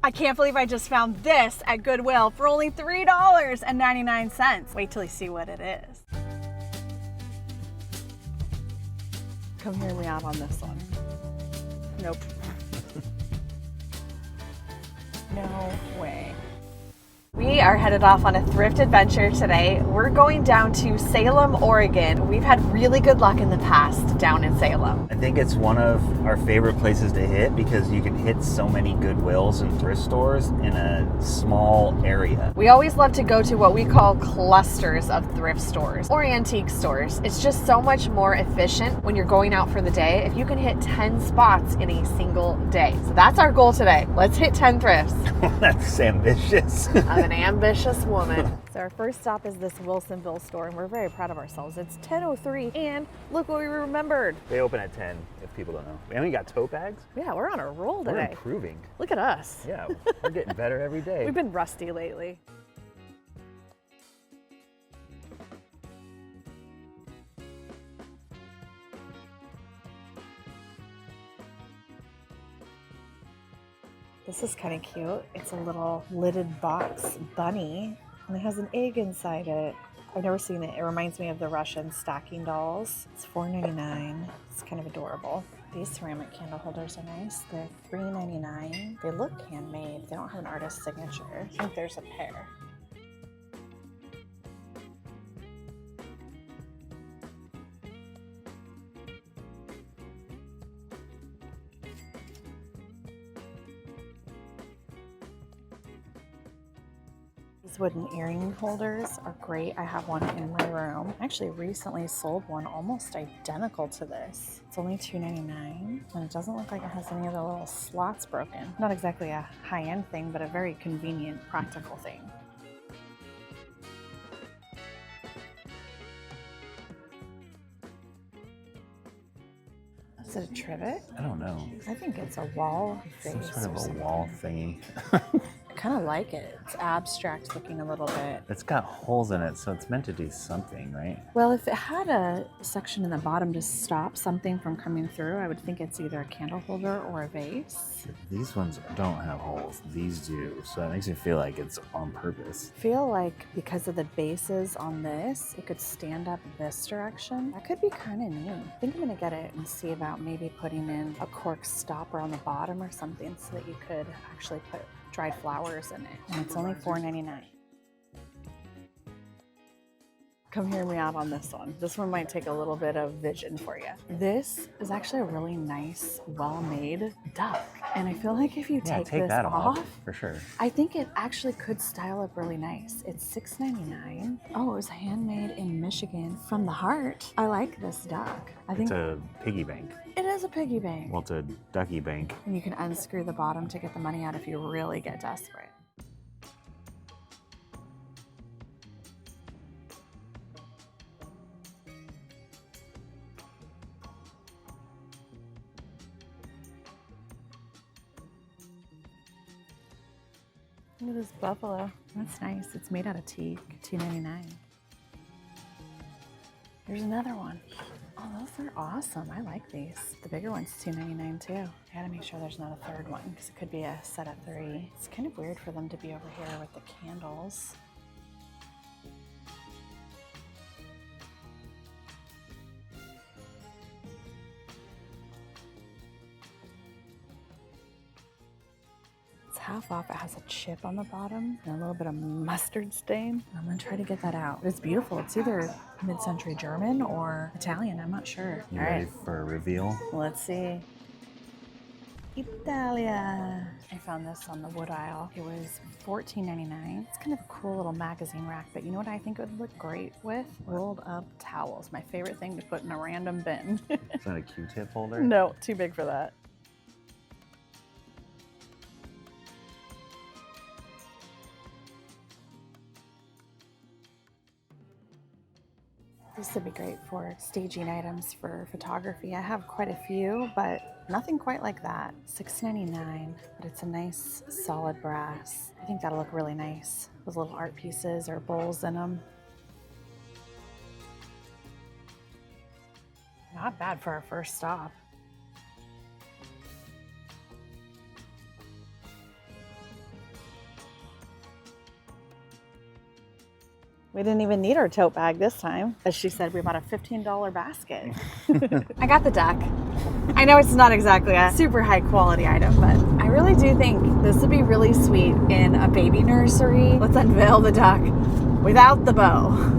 I can't believe I just found this at Goodwill for only $3.99. Wait till you see what it is. Come hear me out on this one. Nope. No way. We are headed off on a thrift adventure today. We're going down to Salem, Oregon. We've had really good luck in the past down in Salem. I think it's one of our favorite places to hit because you can hit so many Goodwills and thrift stores in a small area. We always love to go to what we call clusters of thrift stores or antique stores. It's just so much more efficient when you're going out for the day if you can hit 10 spots in a single day. So that's our goal today. Let's hit 10 thrifts. That's ambitious. I'm an ambitious woman. So our first stop is this Wilsonville store, and we're very proud of ourselves. It's 10:03, and look what we remembered. They open at 10, if people don't know. And we got tote bags. Yeah, we're on a roll today. We're improving. Look at us. Yeah, we're getting better every day. We've been rusty lately. This is kind of cute. It's a little lidded box bunny, and it has an egg inside it. I've never seen it. It reminds me of the Russian stocking dolls. It's $4.99. It's kind of adorable. These ceramic candle holders are nice. They're $3.99. They look handmade. They don't have an artist's signature. I think there's a pair. These wooden earring holders are great. I have one in my room. I actually recently sold one almost identical to this. It's only $2.99, and it doesn't look like it has any of the little slots broken. Not exactly a high-end thing, but a very convenient, practical thing. Is it a trivet? I don't know. I think it's a wall vase. Some sort of a wall thingy. I kind of like it. It's abstract looking a little bit. It's got holes in it, so it's meant to do something, right? Well, if it had a section in the bottom to stop something from coming through, I would think it's either a candle holder or a vase. These ones don't have holes. These do, so it makes me feel like it's on purpose. I feel like because of the bases on this, it could stand up this direction. That could be kind of neat. I think I'm gonna get it and see about maybe putting in a cork stopper on the bottom or something so that you could actually put dried flowers in it. And it's only $4.99. Come hear me out on this one. This one might take a little bit of vision for you. This is actually a really nice, well-made duck. And I feel like if you take this that off, for sure. I think it actually could style up really nice. It's $6.99. Oh, it was handmade in Michigan from the heart. I like this duck. I think It's a piggy bank. it is a piggy bank. Well, it's a ducky bank. And you can unscrew the bottom to get the money out if you really get desperate. Look at this buffalo. That's nice. It's made out of teak. $2.99. Here's another one. Oh, those are awesome. I like these. The bigger one's $2.99 too. I gotta make sure there's not a third one because it could be a set of 3. It's kind of weird for them to be over here with the candles. Half off. It has a chip on the bottom and a little bit of mustard stain. I'm gonna try to get that out. It's beautiful. It's either mid-century German or Italian. I'm not sure. You ready for a reveal? Let's see. Italia. I found this on the wood aisle. It was $14.99. It's kind of a cool little magazine rack, but you know what I think it would look great with? Rolled up towels. My favorite thing to put in a random bin. Is that a Q-tip holder? No, too big for that. This would be great for staging items for photography. I have quite a few, but nothing quite like that. $6.99, but it's a nice solid brass. I think that'll look really nice with little art pieces or bowls in them. Not bad for our first stop. We didn't even need our tote bag this time. As she said, we bought a $15 basket. I got the duck. I know it's not exactly a super high quality item, but I really do think this would be really sweet in a baby nursery. Let's unveil the duck without the bow.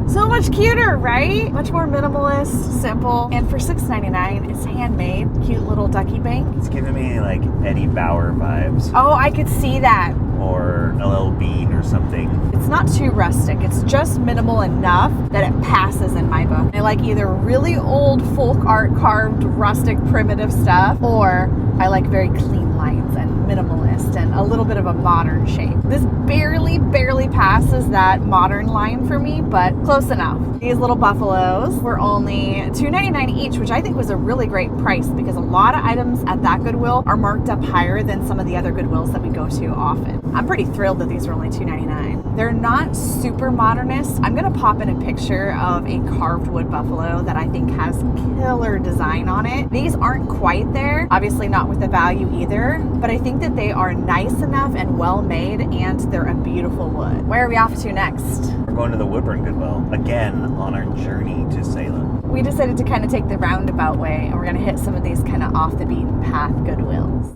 So much cuter, right? Much more minimalist, simple. And for $6.99, it's handmade. Cute little ducky bank. It's giving me like Eddie Bauer vibes. Oh, I could see that. Or LL Bean or something. It's not too rustic. It's just minimal enough that it passes in my book. I like either really old folk art carved rustic primitive stuff, or I like very clean lines and minimalist and a little bit of a modern shape. This barely passes that modern line for me, but close enough. These little buffaloes were only $2.99 each, which I think was a really great price because a lot of items at that Goodwill are marked up higher than some of the other Goodwills that we go to often. I'm pretty thrilled that these were only $2.99. They're not super modernist. I'm gonna pop in a picture of a carved wood buffalo that I think has killer design on it. These aren't quite there, obviously not with the value either, but I think that they are nice enough and well made, and they're a beautiful wood. Where are we off to next? We're going to the Woodburn Goodwill again on our journey to Salem. We decided to kind of take the roundabout way, and we're gonna hit some of these kind of off the beaten path Goodwills.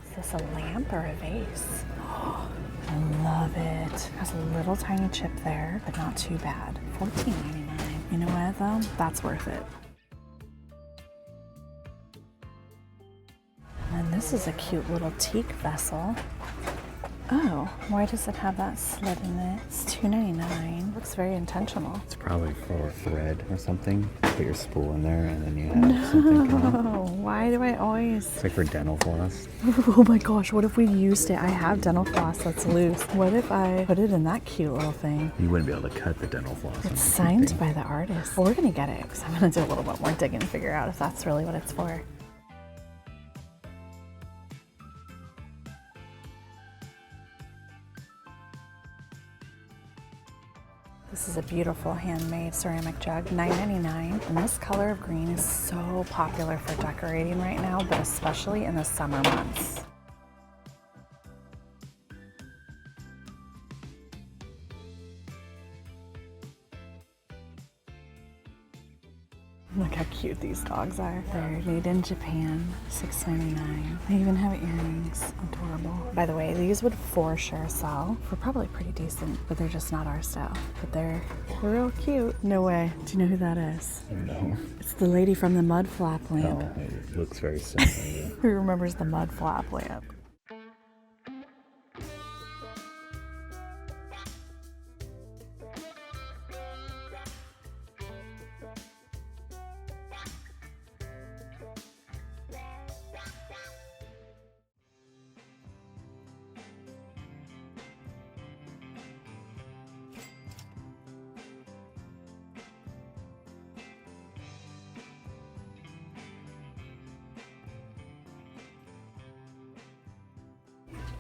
Is this a lamp or a vase? Oh, I love it. Has a little tiny chip there, but not too bad. $14.99. You know what though? That's worth it. And this is a cute little teak vessel. Oh, why does it have that slit in it? It's $2.99. Looks very intentional. It's probably for thread or something. Put your spool in there and then you have something come out. Oh, why do I always... It's like for dental floss. Oh my gosh, what if we used it? I have dental floss that's loose. What if I put it in that cute little thing? You wouldn't be able to cut the dental floss. It's signed by the artist. Well, we're gonna get it because I'm gonna do a little bit more digging to figure out if that's really what it's for. This is a beautiful handmade ceramic jug, $9.99. And this color of green is so popular for decorating right now, but especially in the summer months. Look how cute these dogs are. They're made in Japan, $6.99. They even have earrings. Adorable. By the way, these would for sure sell for probably pretty decent, but they're just not our style. But they're real cute. No way. Do you know who that is? No. It's the lady from the mud flap lamp. Oh, it looks very similar. Who remembers the mud flap lamp?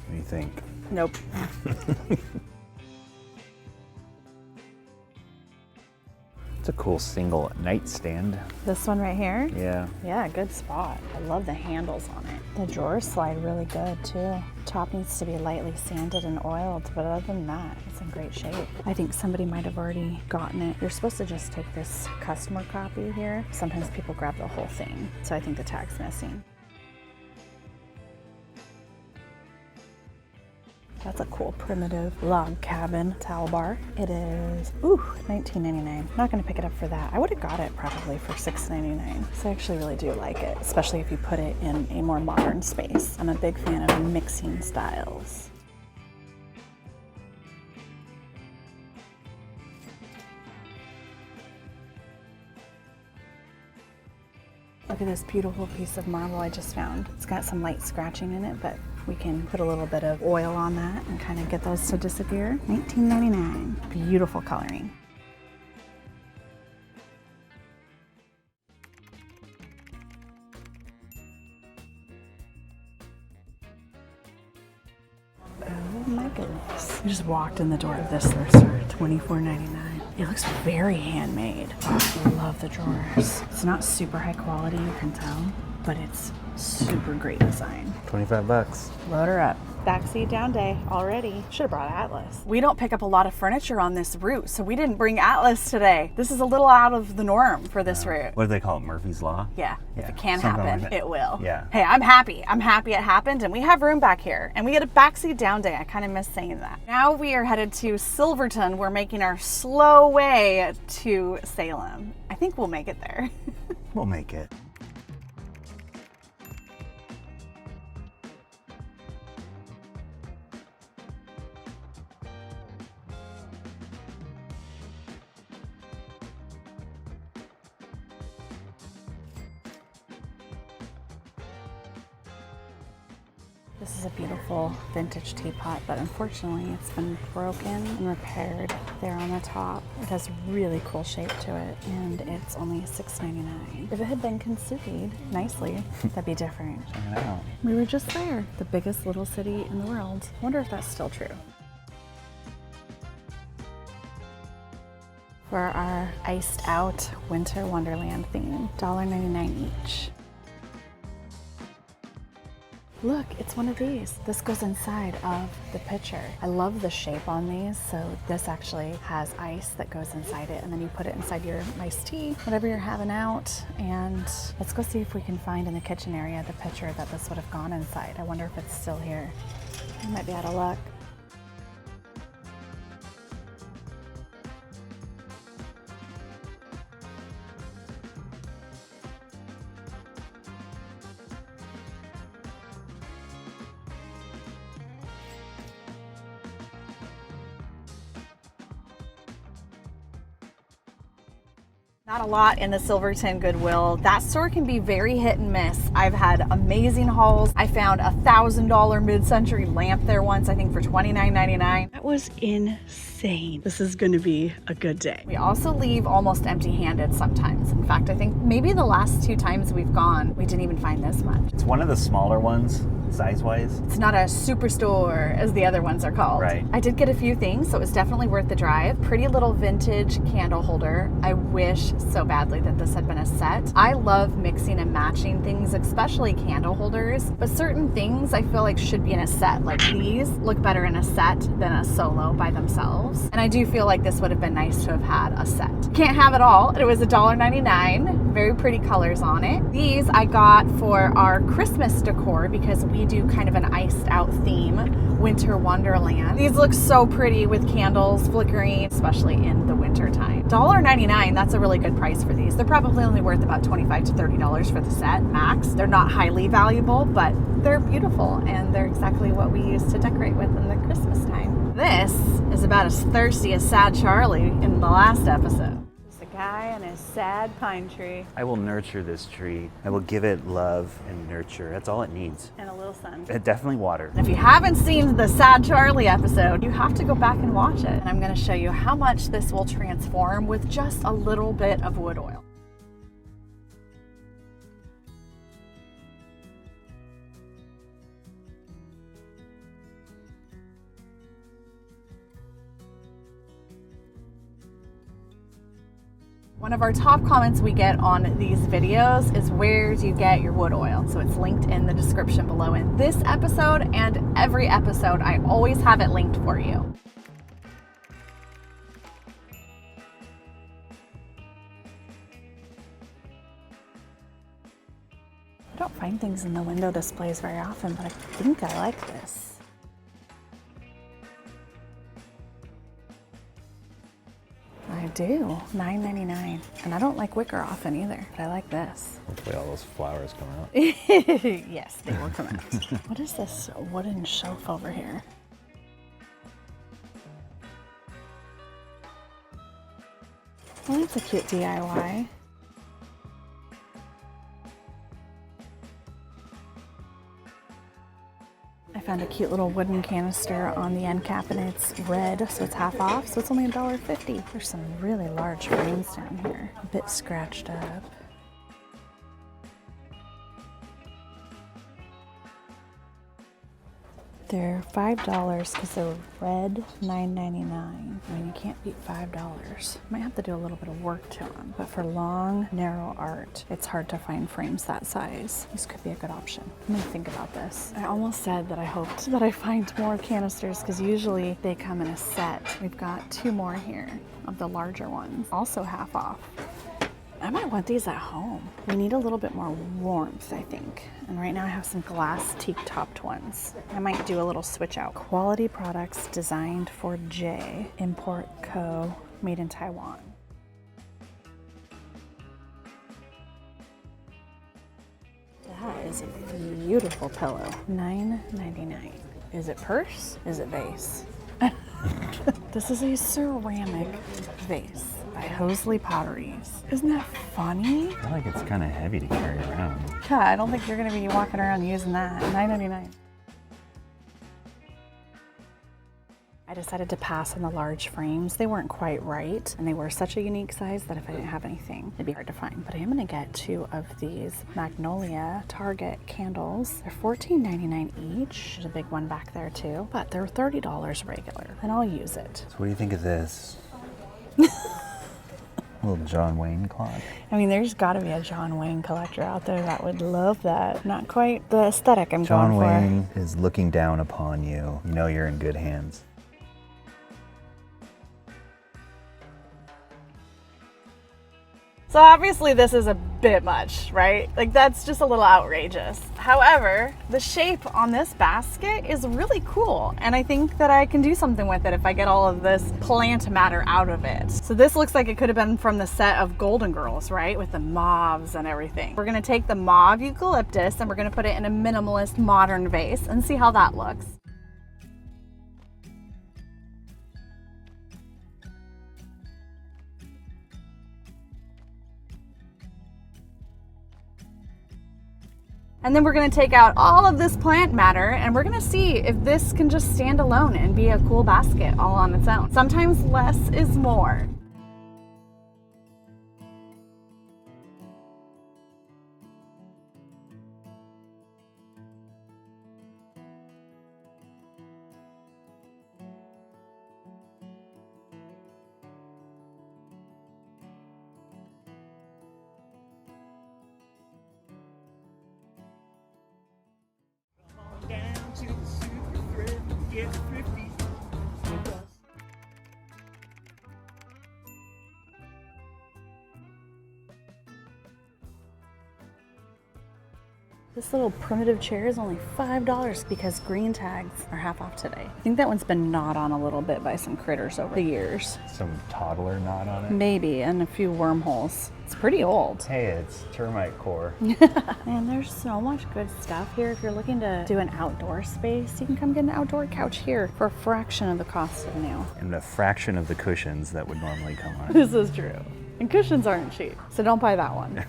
What do you think? Nope. It's a cool single nightstand. This one right here? Yeah. Yeah, good spot. I love the handles on it. The drawers slide really good too. Top needs to be lightly sanded and oiled, but other than that, it's in great shape. I think somebody might have already gotten it. You're supposed to just take this customer copy here. Sometimes people grab the whole thing, so I think the tag's missing. That's a cool primitive log cabin towel bar. It is, $19.99. Not gonna pick it up for that. I would have got it probably for $6.99. So I actually really do like it, especially if you put it in a more modern space. I'm a big fan of mixing styles. Look at this beautiful piece of marble I just found. It's got some light scratching in it, but we can put a little bit of oil on that and kind of get those to disappear. $19.99. Beautiful coloring. Oh my goodness. We just walked in the door of this thrift store, $24.99. It looks very handmade. Oh, I love the drawers. It's not super high quality, you can tell, but it's super great design. 25 bucks. Load her up. Backseat down day already. Should have brought Atlas. We don't pick up a lot of furniture on this route, so we didn't bring Atlas today. This is a little out of the norm for this route. What do they call it? Murphy's Law? Yeah, if it can something happen, like that. it will. Yeah. Hey, I'm happy. I'm happy it happened, and we have room back here. And we get a backseat down day. I kind of miss saying that. Now we are headed to Silverton. We're making our slow way to Salem. I think we'll make it there. We'll make it. This is a beautiful vintage teapot, but unfortunately it's been broken and repaired there on the top. It has really cool shape to it, and it's only $6.99. If it had been consuited nicely, that'd be different. Check it out. We were just there, the biggest little city in the world. I wonder if that's still true. For our iced out winter wonderland theme, $1.99 each. Look, it's one of these. This goes inside of the pitcher. I love the shape on these. So this actually has ice that goes inside it, and then you put it inside your iced tea, whatever you're having out. And let's go see if we can find in the kitchen area the pitcher that this would have gone inside. I wonder if it's still here. I might be out of luck. Not a lot in the Silverton Goodwill. That store can be very hit and miss. I've had amazing hauls. I found a $1,000 mid-century lamp there once, I think for $29.99. That was insane. This is gonna be a good day. We also leave almost empty-handed sometimes. In fact, I think maybe the last 2 times we've gone, we didn't even find this much. It's one of the smaller ones, size-wise. It's not a superstore as the other ones are called. Right. I did get a few things, so it was definitely worth the drive. Pretty little vintage candle holder. I wish so badly that this had been a set. I love mixing and matching things, especially candle holders, but certain things I feel like should be in a set. Like these look better in a set than a solo by themselves. And I do feel like this would have been nice to have had a set. Can't have it all. It was $1.99. Very pretty colors on it. These I got for our Christmas decor because we do kind of an iced out theme, winter wonderland. These look so pretty with candles flickering, especially in the winter time. $1.99, that's a really good price for these. They're probably only worth about $25 to $30 for the set, max. They're not highly valuable, but they're beautiful and they're exactly what we use to decorate with in the Christmas time. This is about as thirsty as Sad Charlie in the last episode. Guy and his sad pine tree. I will nurture this tree. I will give it love and nurture. That's all it needs. And a little sun. Definitely water. And if you haven't seen the Sad Charlie episode, you have to go back and watch it. And I'm going to show you how much this will transform with just a little bit of wood oil. One of our top comments we get on these videos is where do you get your wood oil? So it's linked in the description below in this episode and every episode. I always have it linked for you. I don't find things in the window displays very often, but I think I like this. I do, $9.99. And I don't like wicker often either, but I like this. Hopefully all those flowers come out. Yes, they will come out. What is this wooden shelf over here? Well, that's a cute DIY. I found a cute little wooden canister on the end cap and it's red, so it's half off, so it's only $1.50. There's some really large frames down here, a bit scratched up. They're $5 because they're red, $9.99. I mean, you can't beat $5. Might have to do a little bit of work to them, but for long, narrow art, it's hard to find frames that size. This could be a good option. I'm gonna think about this. I almost said that I hoped that I find more canisters because usually they come in a set. We've got 2 more here of the larger ones, also half off. I might want these at home. We need a little bit more warmth, I think. And right now I have some glass teak-topped ones. I might do a little switch out. Quality products designed for J. Import Co. Made in Taiwan. That is a beautiful pillow. $9.99. Is it purse? Is it vase? This is a ceramic vase by Hosley Potteries. Isn't that funny? I feel like it's kind of heavy to carry around. Yeah, I don't think you're gonna be walking around using that. $9.99. I decided to pass on the large frames. They weren't quite right, and they were such a unique size that if I didn't have anything, it'd be hard to find. But I am gonna get 2 of these Magnolia Target candles. They're $14.99 each. There's a big one back there too, but they're $30 regular, and I'll use it. So what do you think of this? Little John Wayne clock. I mean, there's gotta be a John Wayne collector out there that would love that. Not quite the aesthetic I'm John going for. Wayne is looking down upon you. You know you're in good hands. So obviously this is a bit much, right? Like that's just a little outrageous. However, the shape on this basket is really cool. And I think that I can do something with it if I get all of this plant matter out of it. So this looks like it could have been from the set of Golden Girls, right? With the mauves and everything. We're gonna take the mauve eucalyptus and we're gonna put it in a minimalist modern vase and see how that looks. And then we're gonna take out all of this plant matter and we're gonna see if this can just stand alone and be a cool basket all on its own. Sometimes less is more. Down to the super thrift, get thrifty with us. This little primitive chair is only $5 because green tags are half off today. I think that one's been gnawed on a little bit by some critters over the years. Some toddler knot on it. Maybe, and a few wormholes. It's pretty old. Hey, it's termite core. Man, there's so much good stuff here. If you're looking to do an outdoor space, you can come get an outdoor couch here for a fraction of the cost of new. And a fraction of the cushions that would normally come on. This is true. And cushions aren't cheap, so don't buy that one.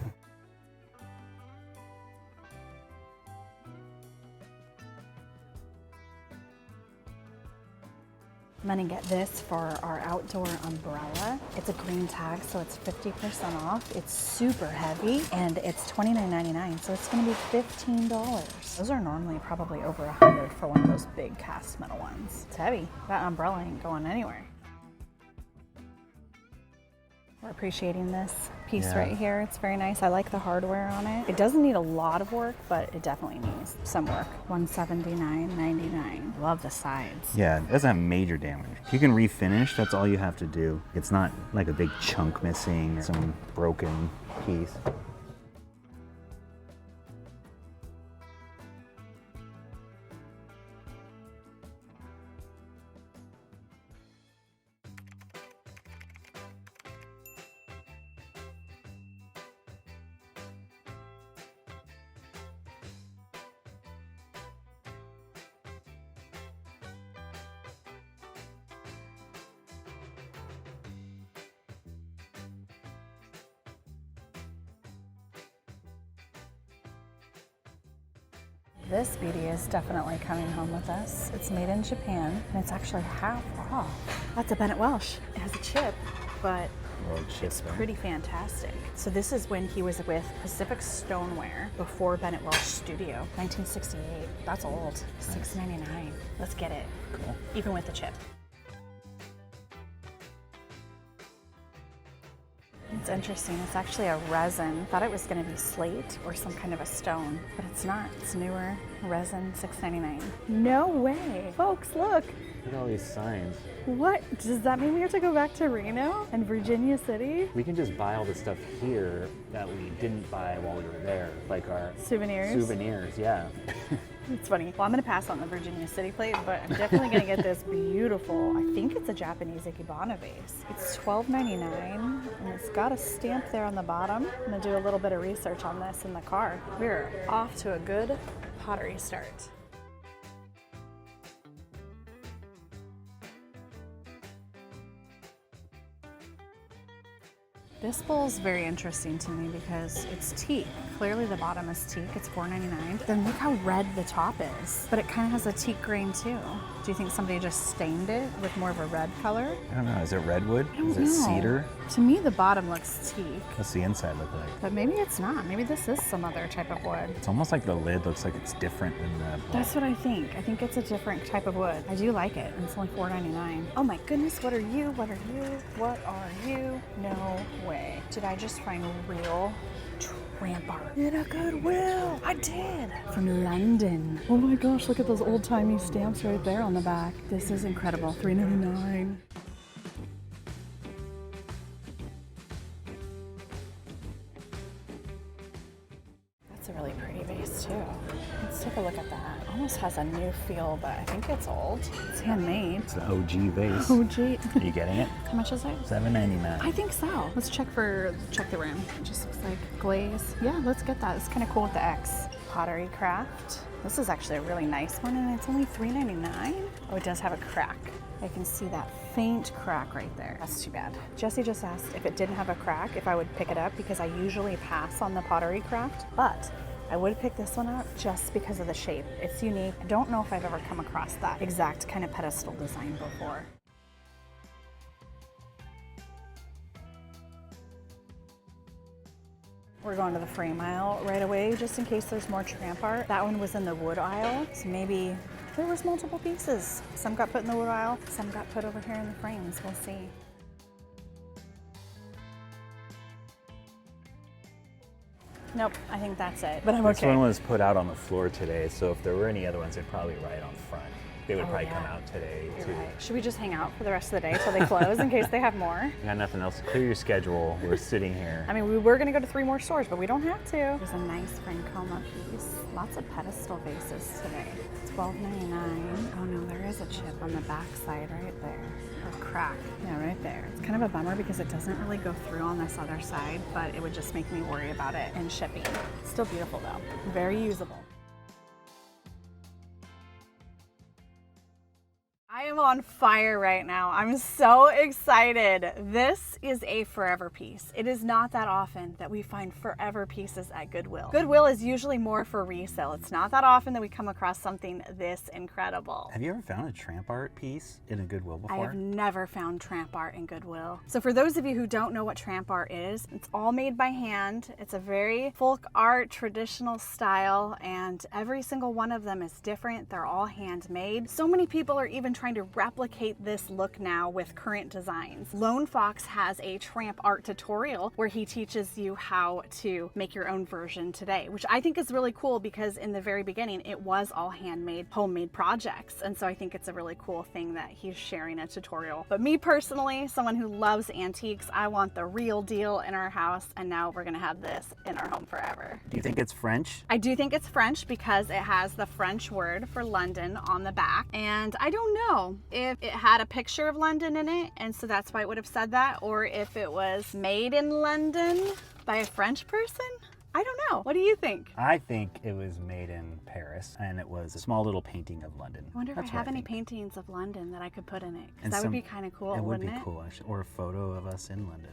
I'm gonna get this for our outdoor umbrella. It's a green tag, so it's 50% off. It's super heavy, and it's $29.99, so it's gonna be $15. Those are normally probably over $100 for one of those big cast metal ones. It's heavy. That umbrella ain't going anywhere. We're appreciating this piece right here. It's very nice. I like the hardware on it. It doesn't need a lot of work, but it definitely needs some work. $179.99. Love the sides. Yeah, it doesn't have major damage. If you can refinish, that's all you have to do. It's not like a big chunk missing or some broken piece. This beauty is definitely coming home with us. It's made in Japan, and it's actually half off. That's a Bennett Welsh. It has a chip, but Little chip It's there. pretty fantastic. So this is when he was with Pacific Stoneware before Bennett Welsh Studio, 1968. That's old. $6.99. Let's get it. Cool. Even with the chip. It's interesting. It's actually a resin. Thought it was going to be slate or some kind of a stone, but it's not. It's newer resin, $6.99. No way. Folks, look. Look at all these signs. What? Does that mean we have to go back to Reno and Virginia City? We can just buy all the stuff here that we didn't buy while we were there, like our Souvenirs, yeah. It's funny. Well, I'm going to pass on the Virginia City plate, but I'm definitely going to get this beautiful, I think it's a Japanese Ikebana vase. It's $12.99, and it's got a stamp there on the bottom. I'm going to do a little bit of research on this in the car. We're off to a good pottery start. This bowl is very interesting to me because it's teak. Clearly the bottom is teak. It's $4.99. Then look how red the top is. But it kind of has a teak grain too. Do you think somebody just stained it with more of a red color? I don't know. Is it redwood? I don't Is it know. cedar? To me, the bottom looks teak. What's the inside look like? But maybe it's not. Maybe this is some other type of wood. It's almost like the lid looks like it's different than the bowl. That's what I think. I think it's a different type of wood. I do like it, and it's only $4.99. Oh my goodness, what are you? What are you? What are you? No way. Did I just find real tramp art in a Goodwill? I did. From London. Oh my gosh, look at those old-timey stamps right there on the back. This is incredible. $3.99. That's a really pretty vase too. Let's take a look at that. Almost has a new feel, but I think it's old. It's handmade. It's the OG vase. Oh gee. Are you getting it? How much is it? $7.99. I think so. Let's check the rim. It just looks like glaze. Yeah, let's get that. It's kind of cool with the X. Pottery Craft. This is actually a really nice one, and it's only $3.99. Oh, it does have a crack. I can see that faint crack right there. That's too bad. Jesse just asked if it didn't have a crack, if I would pick it up, because I usually pass on the Pottery Craft, but I would pick this one up just because of the shape. It's unique. I don't know if I've ever come across that exact kind of pedestal design before. We're going to the frame aisle right away, just in case there's more tramp art. That one was in the wood aisle, so maybe there was multiple pieces. Some got put in the wood aisle, some got put over here in the frames. We'll see. Nope, I think that's it, but I'm okay. This one was put out on the floor today, so if there were any other ones, they'd probably right on front. They would probably come out today too. Right. Should we just hang out for the rest of the day until they close in case they have more? You got nothing else. Clear your schedule. We're sitting here. I mean, we were gonna go to 3 more stores, but we don't have to. There's a nice Francoma piece. Lots of pedestal vases today. $12.99. Oh no, there is a chip on the back side right there. Or crack. Yeah, right there. It's kind of a bummer because it doesn't really go through on this other side, but it would just make me worry about it in shipping. Still beautiful though. Very usable. I am on fire right now. I'm so excited. This is a forever piece. It is not that often that we find forever pieces at Goodwill. Goodwill is usually more for resale. It's not that often that we come across something this incredible. Have you ever found a tramp art piece in a Goodwill before? I have never found tramp art in Goodwill. So for those of you who don't know what tramp art is, it's all made by hand. It's a very folk art, traditional style, and every single one of them is different. They're all handmade. So many people are even trying to replicate this look now with current designs. Lone Fox has a tramp art tutorial where he teaches you how to make your own version today, which I think is really cool because in the very beginning it was all handmade, homemade projects. And so I think it's a really cool thing that he's sharing a tutorial. But me personally, someone who loves antiques, I want the real deal in our house, and now we're gonna have this in our home forever. Do you think it's French? I do think it's French because it has the French word for London on the back. And I don't know if it had a picture of London in it, and so that's why it would have said that, or if it was made in London by a French person. I don't know. What do you think? I think it was made in Paris, and it was a small little painting of London. I wonder if That's I what have any think. paintings of London that I could put in it. 'Cause And that some- would be kind of cool, It would wouldn't be it? cool, actually. Or a photo of us in London.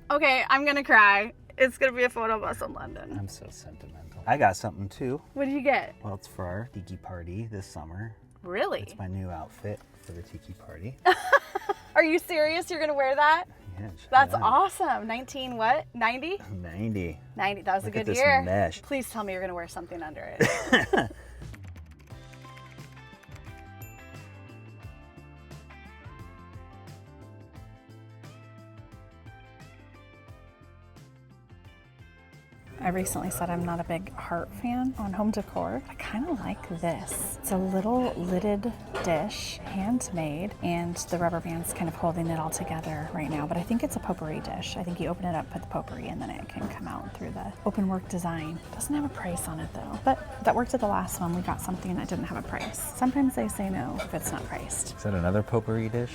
Okay, I'm gonna cry. It's gonna be a photo of us in London. I'm so sentimental. I got something too. What did you get? Well, it's for our tiki party this summer. Really? It's my new outfit for the tiki party. Are you serious? You're gonna wear that? Yeah, check That's it out. awesome. 19 what? 90? 90. 90. That was Look a at good this year. mesh. Please tell me you're going to wear something under it. I recently said I'm not a big heart fan on home decor. I kind of like this. It's a little lidded dish, handmade, and the rubber band's kind of holding it all together right now, but I think it's a potpourri dish. I think you open it up, put the potpourri, and then it can come out through the open work design. Doesn't have a price on it though, but that worked at the last one. We got something that didn't have a price. Sometimes they say no if it's not priced. Is that another potpourri dish?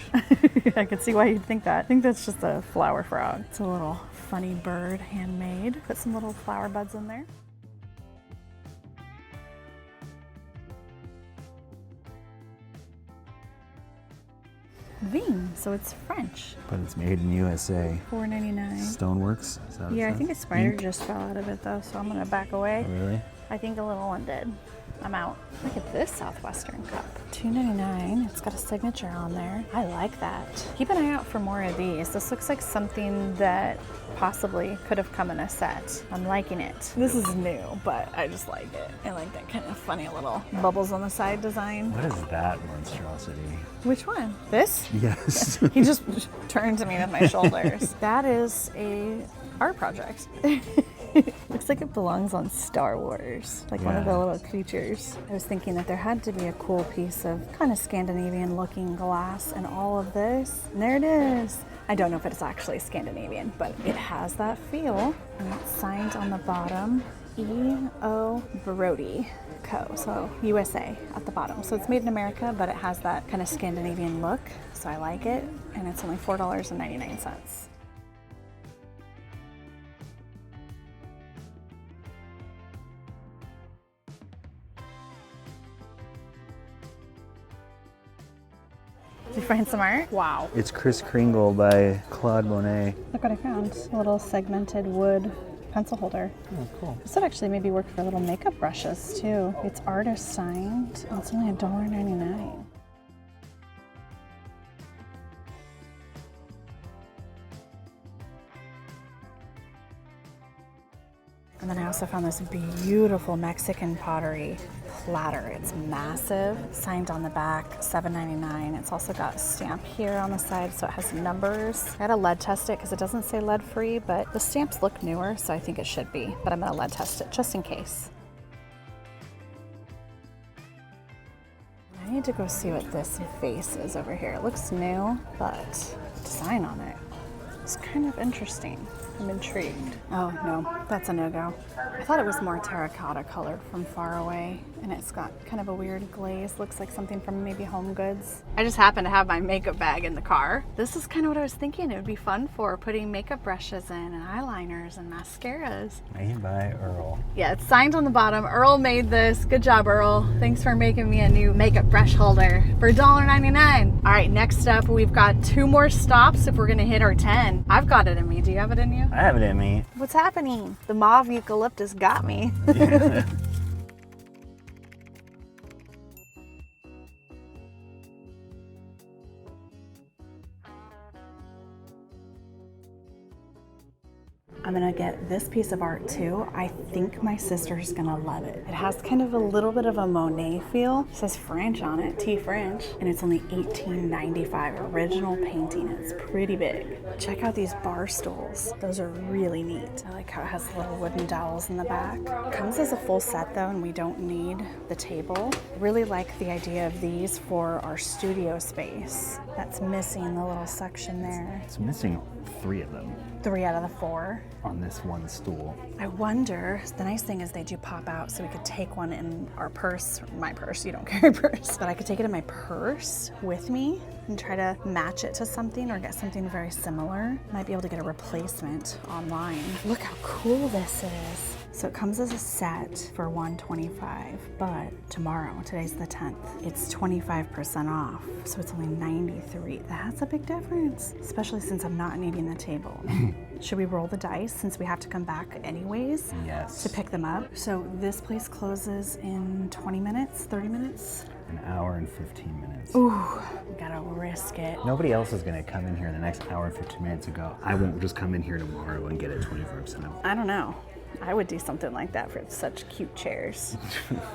I could see why you'd think that. I think that's just a flower frog. It's a little funny bird, handmade. Put some little flower buds in there. Vin, so it's French. But it's made in USA. $4.99. Stoneworks? Is that what it Yeah, I says? think a spider Ink? just fell out of it though, so I'm gonna back away. Oh, really? I think a little one did. I'm out. Look at this Southwestern cup. $2.99. It's got a signature on there. I like that. Keep an eye out for more of these. This looks like something that possibly could have come in a set. I'm liking it. This is new, but I just like it. I like that kind of funny little bubbles on the side design. What is that monstrosity? Which one? This? Yes. He just turned to me with my shoulders. That is a art project. Looks like it belongs on Star Wars, like one of the little creatures. I was thinking that there had to be a cool piece of kind of Scandinavian looking glass in all of this. And there it is. I don't know if it's actually Scandinavian, but it has that feel. And it's signed on the bottom, E.O. Brody Co. So USA at the bottom. So it's made in America, but it has that kind of Scandinavian look. So I like it. And it's only $4.99. Did you find some art? Wow. It's Kris Kringle by Claude Monet. Look what I found. A little segmented wood pencil holder. Oh, cool. This would actually maybe work for little makeup brushes too. It's artist signed. And it's only $1.99. And then I also found this beautiful Mexican pottery platter. It's massive, signed on the back, $7.99. It's also got a stamp here on the side, so it has numbers. I gotta lead test it because it doesn't say lead free, but the stamps look newer, so I think it should be. But I'm gonna lead test it just in case. I need to go see what this vase is over here. It looks new, but the design on it is kind of interesting. I'm intrigued. Oh no, that's a no-go. I thought it was more terracotta color from far away, and it's got kind of a weird glaze. Looks like something from maybe Home Goods. I just happen to have my makeup bag in the car. This is kind of what I was thinking it would be fun for, putting makeup brushes in and eyeliners and mascaras. Made by Earl. Yeah, it's signed on the bottom. Earl made this. Good job, Earl. Thanks for making me a new makeup brush holder for $1.99. All right, next up, we've got 2 more stops if we're gonna hit our 10. I've got it in me. Do you have it in you? I have it in me. What's happening? The mauve eucalyptus got me. Yeah. I'm gonna get this piece of art too. I think my sister's gonna love it. It has kind of a little bit of a Monet feel. It says French on it, T French, and it's only $18.95. Original painting. It's pretty big. Check out these bar stools. Those are really neat. I like how it has little wooden dowels in the back. It comes as a full set though, and we don't need the table. I really like the idea of these for our studio space. That's missing the little section there. It's missing 3 of them 3 out of the 4. on this one stool. I wonder, the nice thing is they do pop out, so we could take one in our purse, my purse, you don't carry a purse, but I could take it in my purse with me and try to match it to something or get something very similar. Might be able to get a replacement online. Look how cool this is. So it comes as a set for $125, but tomorrow, today's the 10th, it's 25% off. So it's only $93. That's a big difference, especially since I'm not needing the table. Should we roll the dice since we have to come back anyways Yes. to pick them up? So this place closes in 20 minutes, 30 minutes? An hour and 15 minutes. minutes. Ooh, gotta risk it. Nobody else is gonna come in here in the next hour and 15 minutes and go, I won't just come in here tomorrow and get it 25% off. I don't know. I would do something like that for such cute chairs.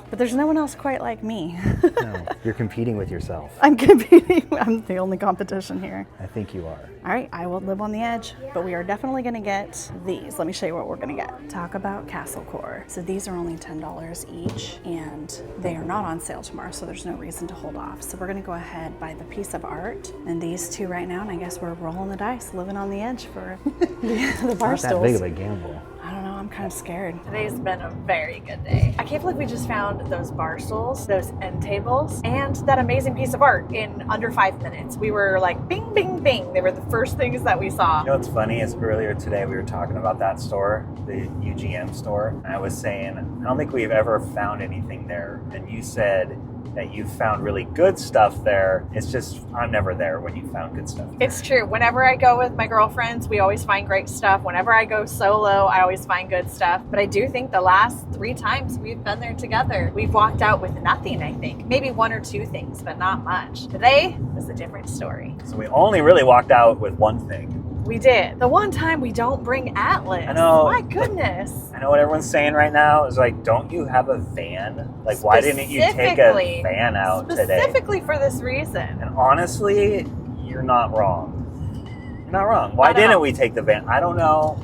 But there's no one else quite like me. No, you're competing with yourself. I'm competing. I'm the only competition here. I think you are. All right, I will live on the edge, but we are definitely gonna get these. Let me show you what we're gonna get. Talk about Castle Core. So these are only $10 each, and they are not on sale tomorrow, so there's no reason to hold off. So we're gonna go ahead, buy the piece of art, and these two right now, and I guess we're rolling the dice, living on the edge for the bar Not that stools. big of a gamble. I don't know, I'm kind of scared. Today's been a very good day. I can't believe we just found those bar stools, those end tables, and that amazing piece of art in under 5 minutes. We were like, bing, bing, bing. They were the first things that we saw. You know what's funny is earlier today we were talking about that store, the UGM store, and I was saying, I don't think we've ever found anything there. And you said that you found really good stuff there. It's just, I'm never there when you found good stuff. It's true. Whenever I go with my girlfriends, we always find great stuff. Whenever I go solo, I always find good stuff. But I do think the last 3 times we've been there together, we've walked out with nothing, I think. Maybe 1 or 2 things, but not much. Today was a different story. So we only really walked out with one thing. We did. The one time we don't bring Atlas. I know. My goodness. I know what everyone's saying right now is like, don't you have a van? Like, why didn't you take a van out today? Specifically for this reason. And honestly, you're not wrong. You're not wrong. Why didn't we take the van? I don't know.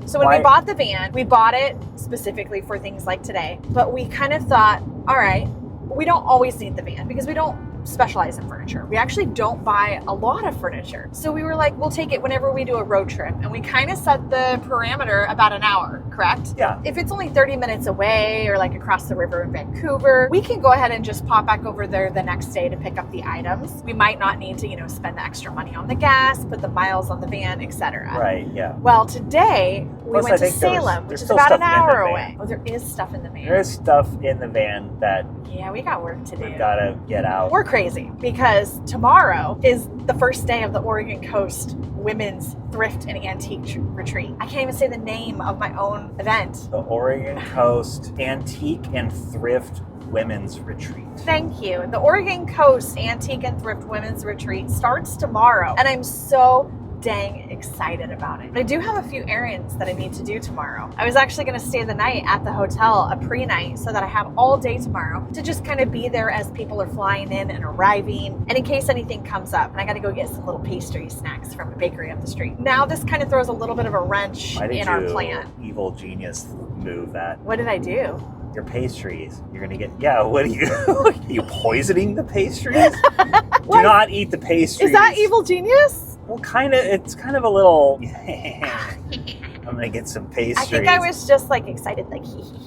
So when we bought the van, we bought it specifically for things like today. But we kind of thought, all right, we don't always need the van because we don't specialize in furniture. We actually don't buy a lot of furniture. So we were like, we'll take it whenever we do a road trip. And we kind of set the parameter about an hour, correct? Yeah. If it's only 30 minutes away or like across the river in Vancouver, we can go ahead and just pop back over there the next day to pick up the items. We might not need to, spend the extra money on the gas, put the miles on the van, etc. Right, yeah. Well, today we Plus, went I to think there's Salem, which is still about an stuff in the hour van. away. Oh, there is stuff in the van. There is stuff in the van that Yeah, we got work to do. we've got to get out. We're crazy because tomorrow is the first day of the Oregon Coast Women's Thrift and Antique Retreat. I can't even say the name of my own event. The Oregon Coast Antique and Thrift Women's Retreat. Thank you. The Oregon Coast Antique and Thrift Women's Retreat starts tomorrow, and I'm so dang excited about it. But I do have a few errands that I need to do tomorrow. I was actually going to stay the night at the hotel, a pre-night, so that I have all day tomorrow to just kind of be there as people are flying in and arriving, and in case anything comes up. And I got to go get some little pastry snacks from a bakery up the street. Now this kind of throws a little bit of a wrench in our plan. Evil genius move that. What did I do? Your pastries. You're gonna get, what are you are you poisoning the pastries? Do not eat the pastries. Is that evil genius? Well, it's kind of a little, I'm gonna get some pastries. I think I was just like excited, like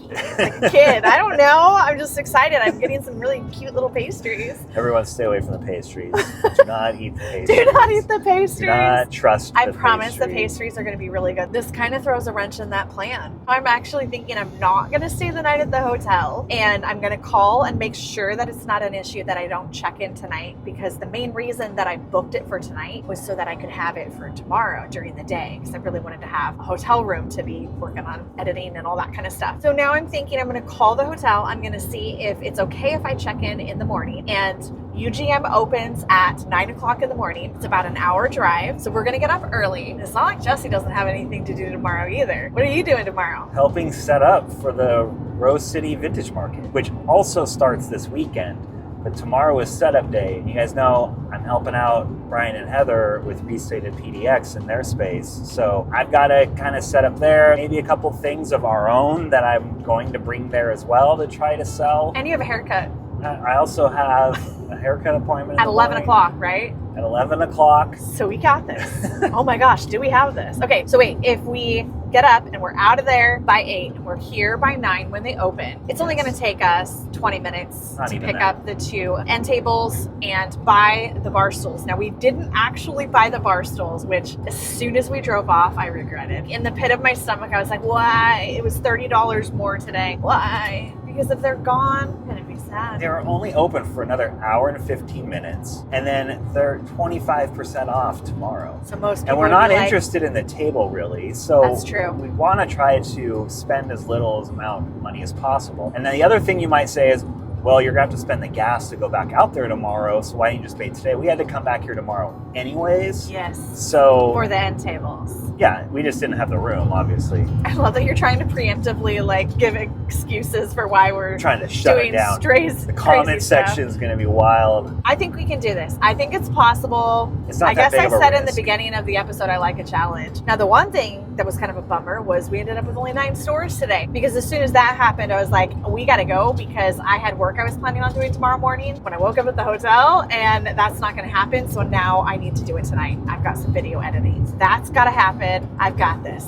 like a kid. I don't know. I'm just excited. I'm getting some really cute little pastries. Everyone stay away from the pastries. Do not eat the pastries. Do not eat the pastries. Do not trust I the promise pastries. the pastries are going to be really good. This kind of throws a wrench in that plan. I'm actually thinking I'm not going to stay the night at the hotel, and I'm going to call and make sure that it's not an issue that I don't check in tonight, because the main reason that I booked it for tonight was so that I could have it for tomorrow during the day, because I really wanted to have a hotel room to be working on editing and all that kind of stuff. So now I'm thinking I'm going to call the hotel. I'm going to see if it's okay if I check in the morning, and UGM opens at 9 o'clock in the morning. It's about an hour drive. So we're going to get up early. It's not like Jesse doesn't have anything to do tomorrow either. What are you doing tomorrow? Helping set up for the Rose City Vintage Market, which also starts this weekend. But tomorrow is setup day. And you guys know I'm helping out Brian and Heather with Restated PDX in their space. So I've got to kind of set up there, maybe a couple things of our own that I'm going to bring there as well to try to sell. And you have a haircut. I also have a haircut appointment At 11 o'clock, right? At 11 o'clock. So we got this. Oh my gosh, do we have this? Okay, so wait, if we get up and we're out of there by 8 and we're here by 9 when they open, it's only going to take us 20 minutes to pick up the 2 end tables and buy the bar stools. Now, we didn't actually buy the bar stools, which as soon as we drove off, I regretted. In the pit of my stomach, I was like, why? It was $30 more today. Why? Because if they're gone, I'm going to be sad. They're only open for another hour and 15 minutes, and then they're 25% off tomorrow. So most people and we're would not be like, interested in the table, really. So That's true. We want to try to spend as little amount of money as possible. And then the other thing you might say is, well, you're going to have to spend the gas to go back out there tomorrow, so why don't you just pay today? We had to come back here tomorrow anyways. Yes. So For the end tables. yeah, we just didn't have the room, obviously. I love that you're trying to preemptively like give excuses for why we're Trying to shut doing it down. The Comment section is going to be wild. I think we can do this. I think it's possible. It's not I that guess big I of a said in the risk. beginning of the episode I like a challenge. Now the one thing that was kind of a bummer was we ended up with only 9 stores today, because as soon as that happened I was like, we gotta go, because I had work I was planning on doing tomorrow morning when I woke up at the hotel, and that's not gonna happen. So now I need to do it tonight. I've got some video editing. So that's gotta happen. I've got this.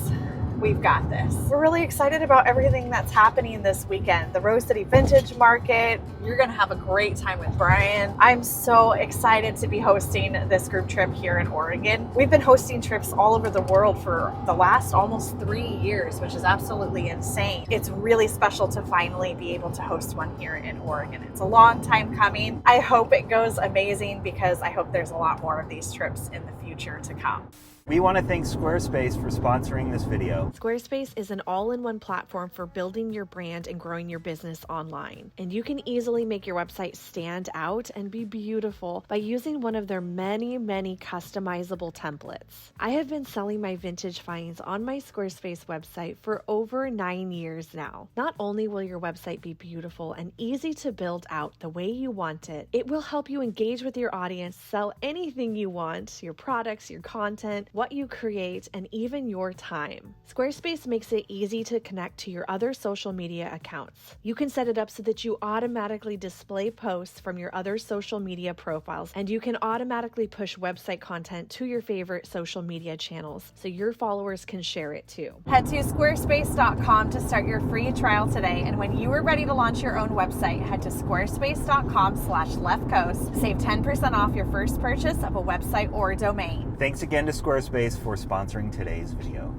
We've got this. We're really excited about everything that's happening this weekend. The Rose City Vintage Market. You're gonna have a great time with Brian. I'm so excited to be hosting this group trip here in Oregon. We've been hosting trips all over the world for the last almost 3 years, which is absolutely insane. It's really special to finally be able to host one here in Oregon. It's a long time coming. I hope it goes amazing, because I hope there's a lot more of these trips in the future to come. We want to thank Squarespace for sponsoring this video. Squarespace is an all-in-one platform for building your brand and growing your business online. And you can easily make your website stand out and be beautiful by using one of their many, many customizable templates. I have been selling my vintage finds on my Squarespace website for over 9 years now. Not only will your website be beautiful and easy to build out the way you want it, it will help you engage with your audience, sell anything you want, your products, your content, what you create, and even your time. Squarespace makes it easy to connect to your other social media accounts. You can set it up so that you automatically display posts from your other social media profiles, and you can automatically push website content to your favorite social media channels so your followers can share it too. Head to squarespace.com to start your free trial today. And when you are ready to launch your own website, head to squarespace.com/leftcoast. Save 10% off your first purchase of a website or domain. Thanks again to Squarespace for sponsoring today's video.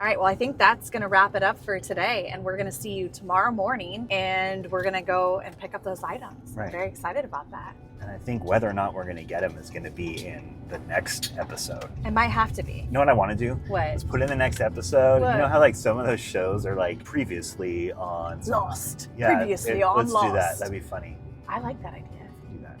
All right, well, I think that's going to wrap it up for today. And we're going to see you tomorrow morning, and we're going to go and pick up those items. Right. I'm very excited about that. And I think whether or not we're going to get them is going to be in the next episode. It might have to be. You know what I want to do? What? Let's put in the next episode. What? You know how like some of those shows are like previously on Lost. Yeah, Previously on let's Lost. do that. That'd be funny. I like that idea. Do that.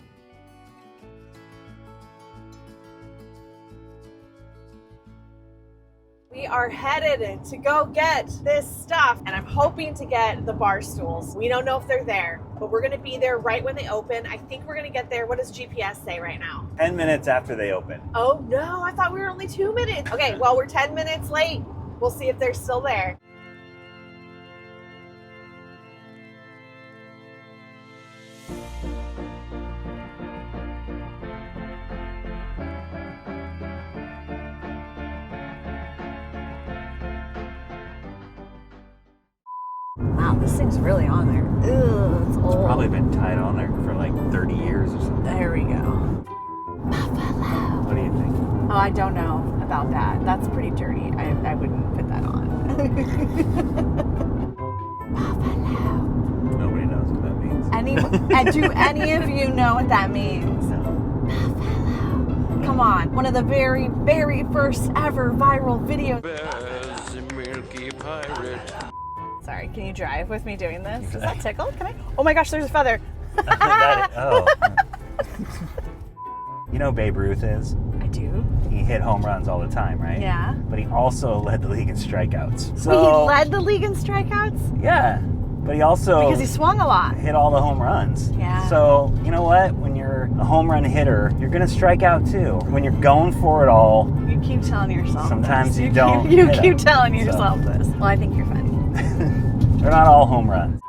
We are headed to go get this stuff, and I'm hoping to get the bar stools. We don't know if they're there, but we're going to be there right when they open. I think we're going to get there. What does GPS say right now? 10 minutes after they open. Oh no, I thought we were only 2 minutes. Okay, well, we're 10 minutes late. We'll see if they're still there. Wow, this thing's really on there. Ugh, it's old. Probably been tied on there for like 30 years or something. There we go. Buffalo. What do you think? Oh, I don't know about that. That's pretty dirty. I wouldn't put that on. Buffalo. Nobody knows what that means. Do any of you know what that means? No. Buffalo. Come on. One of the very, very first ever viral videos. Bear's a milky pirate. Sorry, can you drive with me doing this? Does that tickle? Can I? Oh my gosh, there's a feather. Oh. You know who Babe Ruth is? I do. He hit home runs all the time, right? Yeah. But he also led the league in strikeouts. Wait, So he led the league in strikeouts? yeah, but he also Because he swung a lot. hit all the home runs. Yeah. So you know what? When you're a home run hitter, you're gonna strike out too. When you're going for it all, You keep telling yourself sometimes this. you don't You hit keep 'em. telling So- yourself this. Well, I think you're funny. they're not all home runs.